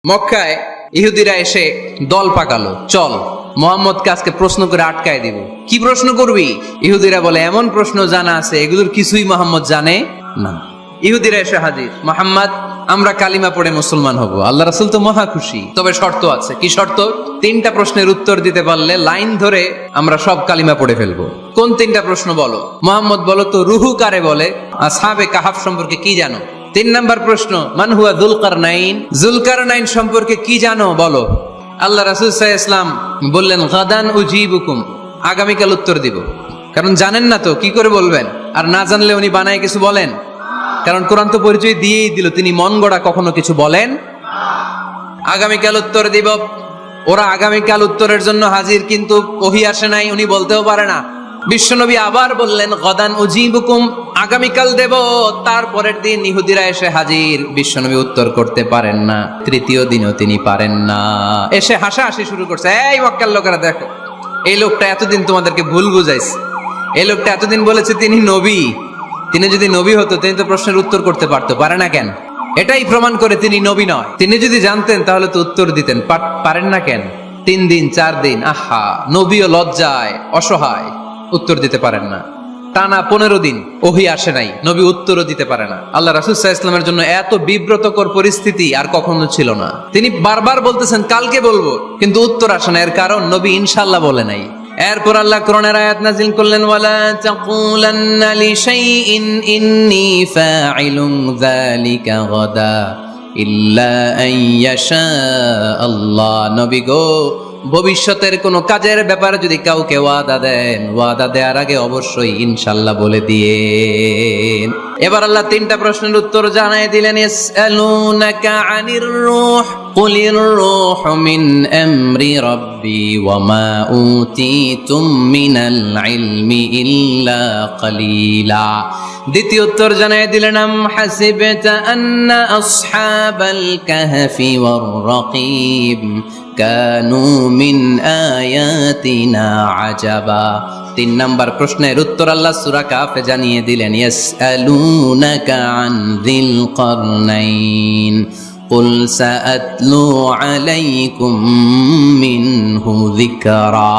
মক্কায় ইহুদিরা এসে দল পাকালো, চল মোহাম্মদকে আজকে প্রশ্ন করে আটকায় দিব। কি প্রশ্ন করবি? ইহুদিরা বলে এমন প্রশ্ন জানা আছে এগুলোর কিছুই মোহাম্মদ জানে না। ইহুদিরা এসে হাজির, মোহাম্মদ আমরা কালিমা পড়ে মুসলমান হব। আল্লাহ রাসূল তো মহা খুশি, তবে শর্ত আছে। কি শর্ত? 3টা প্রশ্নের উত্তর দিতে পারলে লাইন ধরে আমরা সব কালিমা পড়ে ফেলবো। কোন 3টা প্রশ্ন বলো? মোহাম্মদ বলো তো রুহু কারে বলে? আসহাবে কাহাফ সম্পর্কে কি জানো? 3 নাম্বার প্রশ্ন, মান হুয়া যুলকারনাইন, যুলকারনাইন সম্পর্কে কি জানো বলো। আল্লাহ রাসূল সাল্লাল্লাহু আলাইহি ওয়াসাল্লাম বললেন গাদান উজিবুকুম, আগামীকাল উত্তর দিব। কারণ জানেন না তো কি করে বলবেন, আর না জানলে উনি বানায় কিছু বলেন? কারণ কোরআন তো পরিচয় দিয়েই দিল তিনি মন গড়া কখনো কিছু বলেন। আগামীকাল উত্তর দিব। ওরা আগামীকাল উত্তরের জন্য হাজির, কিন্তু ওহী আসে নাই, উনি বলতেও পারে না। বিশ্বনবী আবার বললেন গাদান উজিবুকুম, আগামীকাল দেব। তারপরের দিন ইহুদিরা এসে হাজির, বিশ্বনবী উত্তর করতে পারেন না। তৃতীয় দিনও তিনি পারেন না, এসে হাসাহাসি শুরু করছে। এই মক্কার লোকেরা দেখো, এই লোকটা এতদিন তোমাদেরকে ভুল বুঝাইছে। এই লোকটা এতদিন বলেছে তিনি নবী, তিনি যদি নবী হতো তিনি তো প্রশ্নের উত্তর করতে পারতো, পারে না কেন? এটাই প্রমাণ করে তিনি নবী নয়। তিনি যদি জানতেন তাহলে তো উত্তর দিতেন, পারেন না কেন? 3 দিন 4 দিন, আহা, নবীও লজ্জায় অসহায়, উত্তর দিতে পারেন না। টানা 15 দিন ওহী আসে নাই, নবী উত্তরও দিতে পারে না। আল্লাহ রাসূল সাল্লাল্লাহু আলাইহি ওয়াসাল্লামের জন্য এত বিব্রতকর পরিস্থিতি আর কখনো ছিল না। তিনি বারবার বলতেছেন কালকে বলবো, কিন্তু উত্তর আসে না। এর কারণ নবী ইনশাআল্লাহ বলে নাই। এরপর আল্লাহ কোরআনের আয়াত নাযিল করলেন, ওয়ালা তাকুলান্না লিশাইইন ইন্নী ফাইলুন যালিকা গাদা ইল্লা আন ইয়াশা আল্লাহ। নবী গো, ভবিষ্যতের কোন কাজের ব্যাপারে যদি কাউকে ওয়াদা দেন, ওয়াদা দেওয়ার আগে অবশ্যই ইনশাআল্লাহ বলে দিয়েন। এবার আল্লাহ 3টা প্রশ্নের উত্তর জানাই দিলেন। ইয়াসআলুনাকা আনির রূহ কুলির রূহু মিন আমরি রাব্বি ওয়া মা উতিতুম মিনাল ইলমি ইল্লা কালিলা। দ্বিতীয় উত্তর জানাই দিলেন, আম হাসিবতা আন্না আসহাবাল কাহফি ওয়ার রাকিব কানু মিন আয়াতিনা আজাবা। 3 নাম্বার প্রশ্নের উত্তর আল্লাহ সূরা কাফে জানিয়ে দিলেন, ইয়াসআলুনাকা আন যিল কারনাইন কুল সাআতলু আলাইকুম মিনহু যিকরা।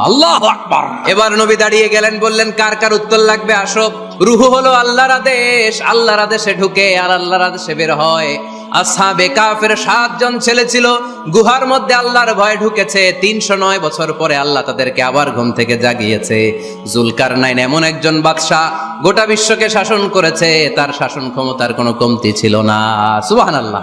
আল্লাহু আকবার। এবার নবী দাঁড়িয়ে গেলেন, বললেন কার কার উত্তর লাগবে আসো। রূহু হলো আল্লাহর আদেশ, আল্লাহর আদেশে ঢুকে আর আল্লাহর আদেশে বের হয়। আসহাবে কাফের 7 জন ছেলে ছিল, গুহার মধ্যে আল্লাহর ভয়ে ঢুকেছে। 309 বছর পরে আল্লাহ তাদেরকে আবার ঘুম থেকে জাগিয়েছে। যুলকারনাইন এমন একজন বাদশা, গোটা বিশ্বকে শাসন করেছে, তার শাসন ক্ষমতার কোনো কমতি ছিল না। সুবহানাল্লাহ।